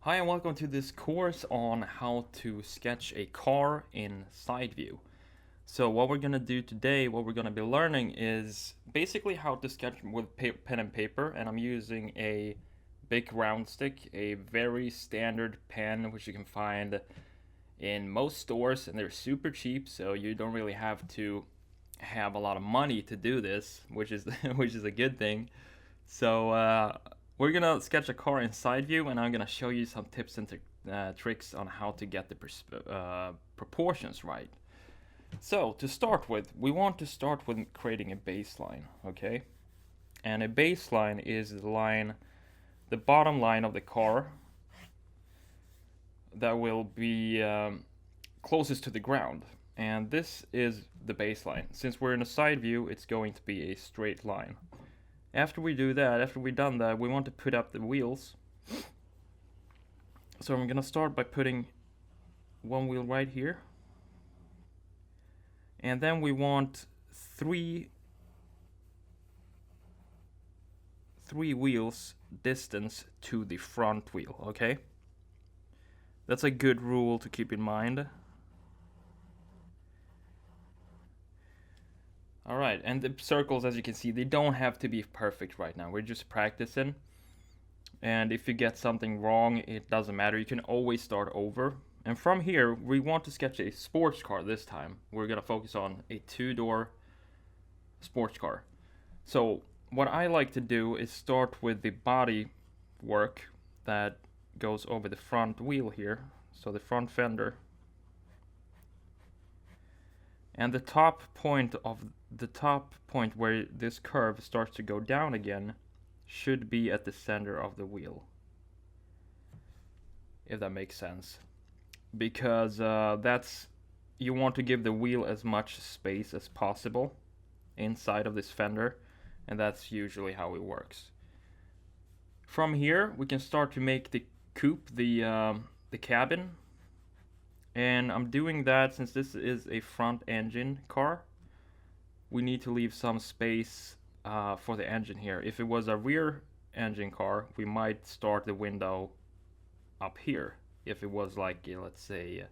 Hi and welcome to this course on how to sketch a car in side view. So what we're going to do today, what we're going to be learning is basically how to sketch with pen and paper, and I'm using a big round stick, a very standard pen which you can find in most stores, and they're super cheap, so you don't really have to have a lot of money to do this, which is which is a good thing. So we're gonna sketch a car in side view, and I'm gonna show you some tips and tricks on how to get the proportions right. So to start with, we want to start with creating a baseline, okay? And a baseline is the bottom line of the car that will be closest to the ground. And this is the baseline. Since we're in a side view, it's going to be a straight line. After we've done that, we want to put up the wheels. So I'm gonna start by putting one wheel right here. And then we want three wheels distance to the front wheel, okay? That's a good rule to keep in mind. Alright, and the circles, as you can see, they don't have to be perfect right now. We're just practicing. And if you get something wrong, it doesn't matter. You can always start over. And from here, we want to sketch a sports car this time. We're going to focus on a two-door sports car. So what I like to do is start with the body work that goes over the front wheel here. So the front fender. And the top point where this curve starts to go down again should be at the center of the wheel, if that makes sense, because you want to give the wheel as much space as possible inside of this fender, and that's usually how it works. From here we can start to make the coupe, the cabin. And I'm doing that since this is a front engine car. We need to leave some space for the engine here. If it was a rear engine car, we might start the window up here. If it was like, let's say,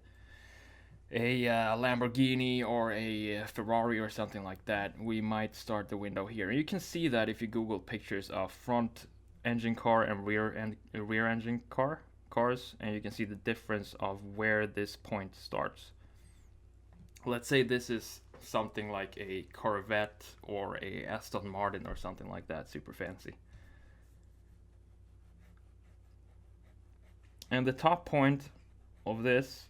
a Lamborghini or a Ferrari or something like that, we might start the window here. And you can see that if you Google pictures of front engine car and rear engine cars, and you can see the difference of where this point starts. Let's say this is something like a Corvette or a Aston Martin or something like that, super fancy. And the top point of this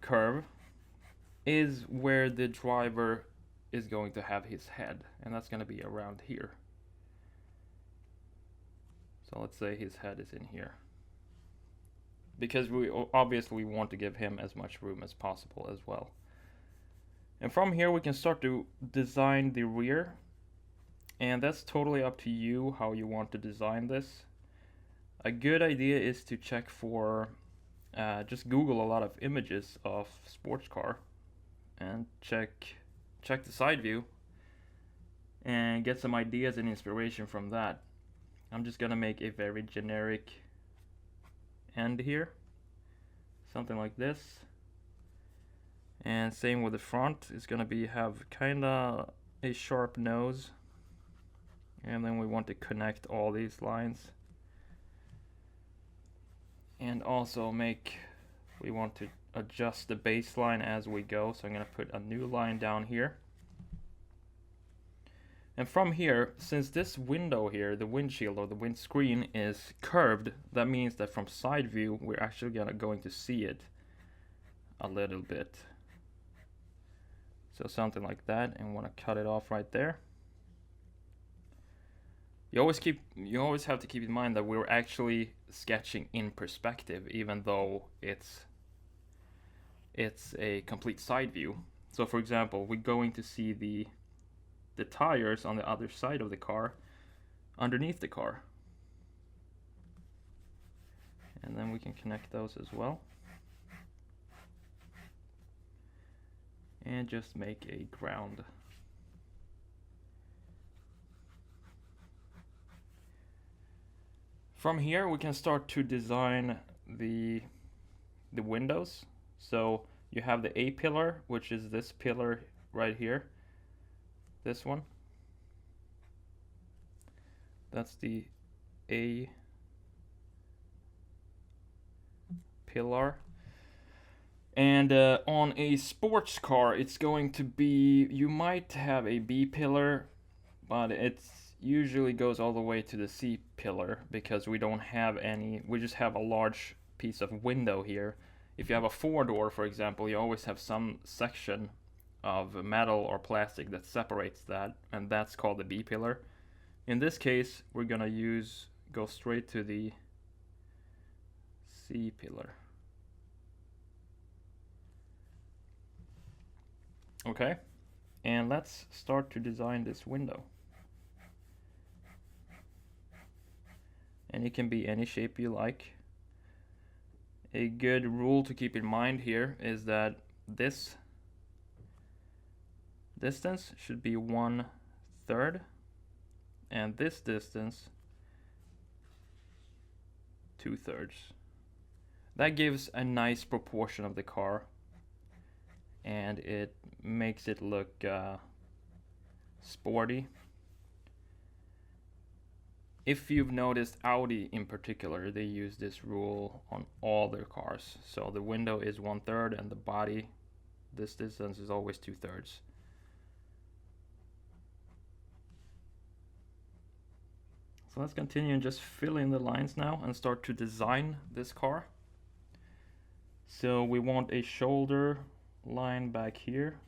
curve is where the driver is going to have his head, and that's going to be around here. So let's say his head is in here, because we obviously want to give him as much room as possible as well. And from here we can start to design the rear, and that's totally up to you how you want to design this. A good idea is to check for just Google a lot of images of sports car and check the side view and get some ideas and inspiration from that. I'm just gonna make a very generic end here, something like this. And same with the front, it's gonna have kinda a sharp nose, and then we want to connect all these lines, and also we want to adjust the baseline as we go. So I'm gonna put a new line down here. And from here, since this window here, the windshield or the windscreen, is curved, that means that from side view, we're actually going to see it a little bit. So something like that, and want to cut it off right there. You always have to keep in mind that we're actually sketching in perspective, even though it's a complete side view. So for example, we're going to see the tires on the other side of the car underneath the car, and then we can connect those as well, and just make a ground. From here we can start to design the windows. So you have the A pillar, which is this pillar right here, this one. That's the A pillar. And on a sports car, it's going to be, you might have a B pillar, but it's usually goes all the way to the C pillar because we don't have any, we just have a large piece of window here. If you have a 4-door, for example, you always have some section of metal or plastic that separates that, and that's called the B pillar. In this case, we're gonna go straight to the C pillar. Okay, and let's start to design this window. And it can be any shape you like. A good rule to keep in mind here is that this distance should be 1/3, and this distance 2/3. That gives a nice proportion of the car, and it makes it look sporty. If you've noticed, Audi in particular, they use this rule on all their cars. So the window is 1/3 and the body, this distance is always 2/3. So let's continue and just fill in the lines now and start to design this car. So we want a shoulder line back here.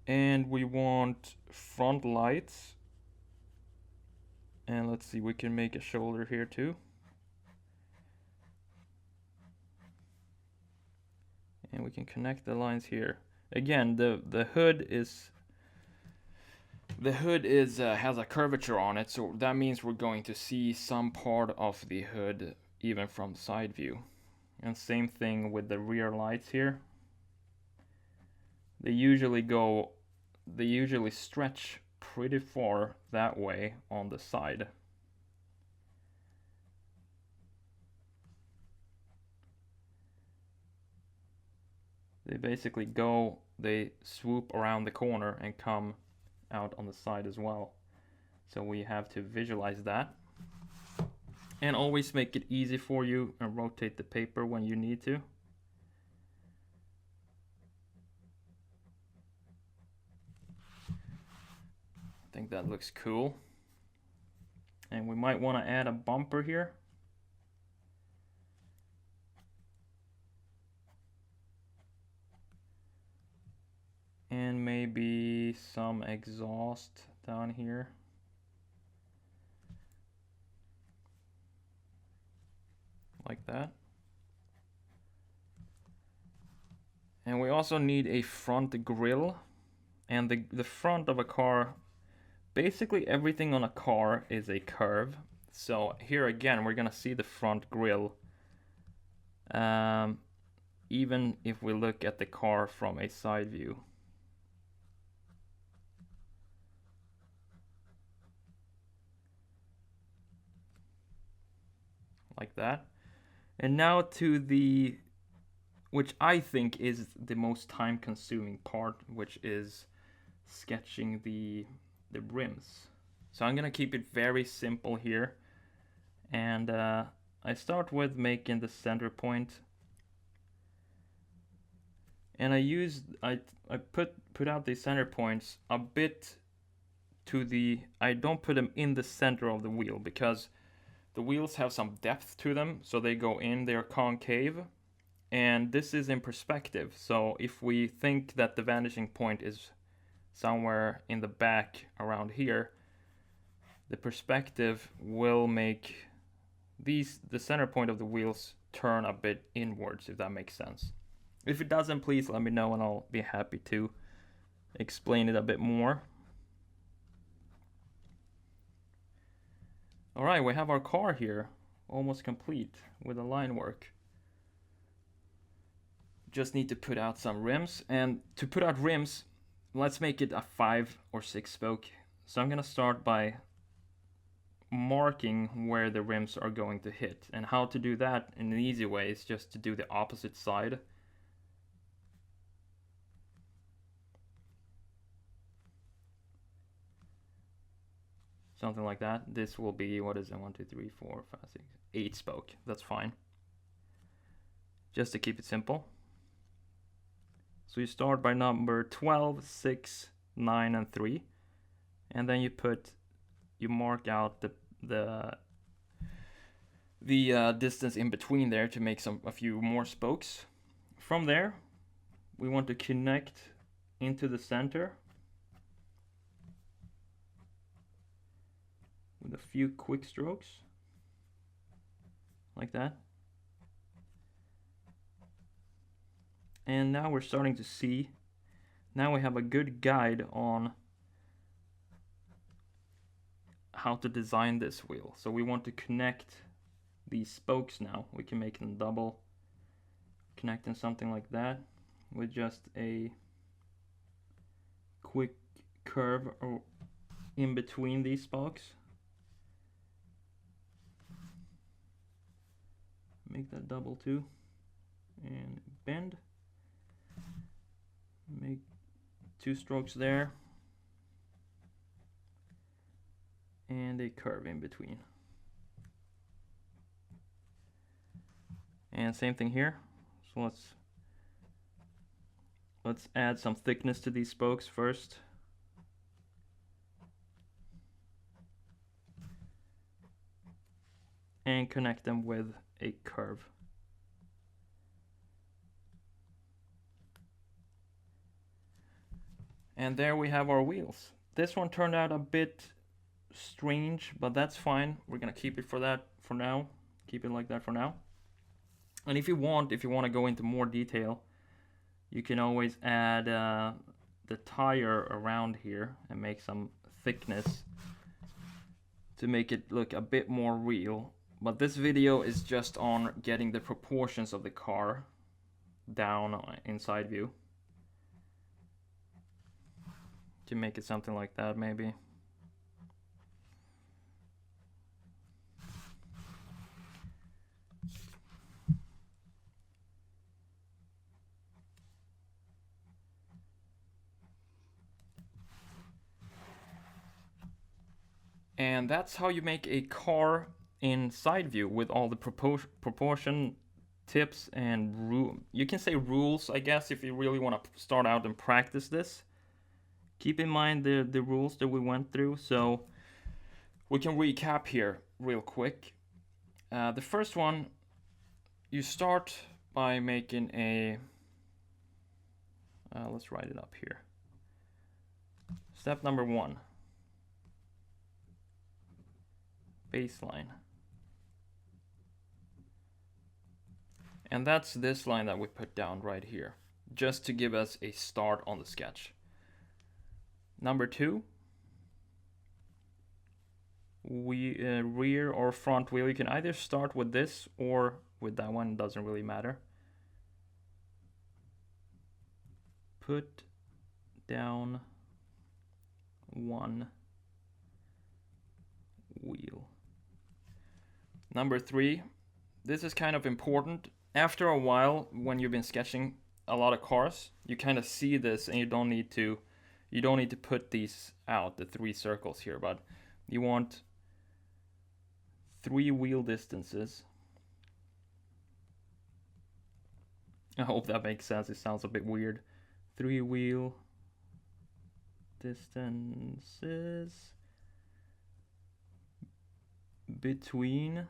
And we want front lights. And let's see, we can make a shoulder here too. And we can connect the lines here. Again, the hood has a curvature on it, so that means we're going to see some part of the hood even from side view. And same thing with the rear lights here. They usually stretch pretty far that way on the side. They swoop around the corner and come out on the side as well. So we have to visualize that. And always make it easy for you and rotate the paper when you need to. I think that looks cool. And we might want to add a bumper here. And maybe some exhaust down here. Like that. And we also need a front grille. And the front of a car, basically everything on a car is a curve. So here again, we're gonna see the front grille. Even if we look at the car from a side view. Like that. And now to the, which I think is the most time consuming part, which is sketching the rims. So I'm gonna keep it very simple here. And I start with making the center point. And I put out the center points a bit to the, I don't put them in the center of the wheel because the wheels have some depth to them, so they go in, they're concave, and this is in perspective. So if we think that the vanishing point is somewhere in the back around here, the perspective will make the center point of the wheels turn a bit inwards, if that makes sense. If it doesn't, please let me know and I'll be happy to explain it a bit more. Alright, we have our car here, almost complete with the line work. Just need to put out some rims, and to put out rims, let's make it a 5 or 6 spoke. So I'm gonna start by marking where the rims are going to hit, and how to do that in an easy way is just to do the opposite side. Something like that. This will be, what is it, 1, 2, 3, 4, 5, 6, 8 spoke. That's fine. Just to keep it simple. So you start by number 12, 6, 9, and 3. And then you mark out the distance in between there to make a few more spokes. From there, we want to connect into the center with a few quick strokes, like that. And now we're starting to see, now we have a good guide on how to design this wheel. So we want to connect these spokes now. We can make them double, connecting something like that with just a quick curve in between these spokes. Make that double too, and bend. Make 2 strokes there, and a curve in between. And same thing here. So let's add some thickness to these spokes first. And connect them with a curve. And there we have our wheels. This one turned out a bit strange, but that's fine. We're gonna keep it for that for now. Keep it like that for now. And if you want to go into more detail, you can always add the tire around here and make some thickness to make it look a bit more real. But this video is just on getting the proportions of the car down in side view. To make it something like that, maybe. And that's how you make a car in side view with all the proportion tips and you can say rules, I guess, if you really want to start out and practice this. Keep in mind the rules that we went through, so we can recap here real quick. The first one, you start by making a, let's write it up here. Step number 1, baseline. And that's this line that we put down right here, just to give us a start on the sketch. Number 2, rear or front wheel. You can either start with this or with that one, doesn't really matter. Put down 1 wheel. Number 3, this is kind of important. After a while, when you've been sketching a lot of cars, you kind of see this, and you don't need to put these out, the 3 circles here, but you want 3 wheel distances. I hope that makes sense. It sounds a bit weird. 3 wheel distances between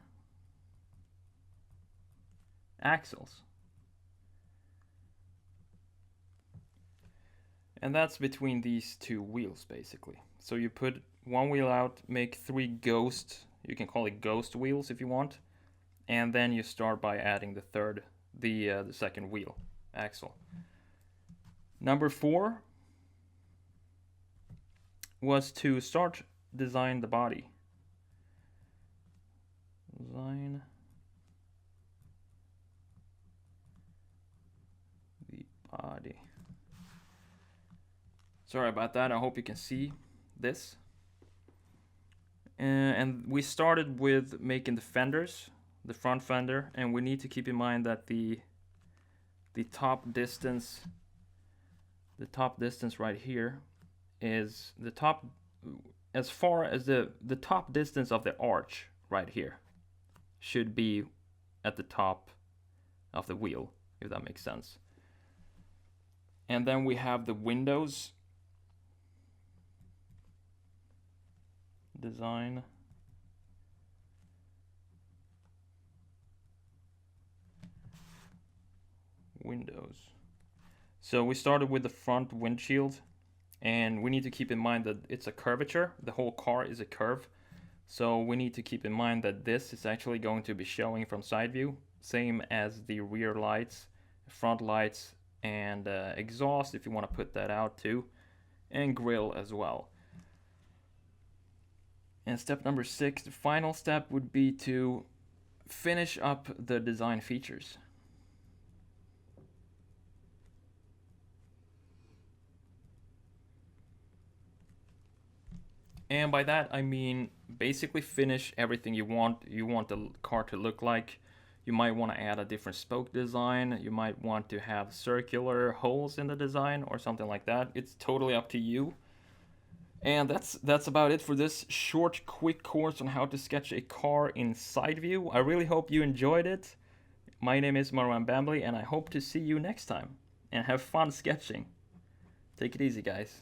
axles. And that's between these 2 wheels, basically. So you put 1 wheel out, make 3 ghost, you can call it ghost wheels if you want, and then you start by adding the second wheel axle. Number 4 was to start design the body. Design the body. Sorry about that. I hope you can see this. And we started with making the fenders, the front fender, and we need to keep in mind that the top distance right here is the top, as far as the top distance of the arch right here should be at the top of the wheel, if that makes sense. And then we have the windows design. Windows. So we started with the front windshield, and we need to keep in mind that it's a curvature. The whole car is a curve. So we need to keep in mind that this is actually going to be showing from side view, same as the rear lights, front lights, and exhaust if you want to put that out too, and grille as well. And step number 6, the final step, would be to finish up the design features. And by that I mean basically finish everything you want the car to look like. You might want to add a different spoke design. You might want to have circular holes in the design or something like that. It's totally up to you. And that's about it for this short, quick course on how to sketch a car in side view. I really hope you enjoyed it. My name is Marwan Bambly, and I hope to see you next time. And have fun sketching. Take it easy, guys.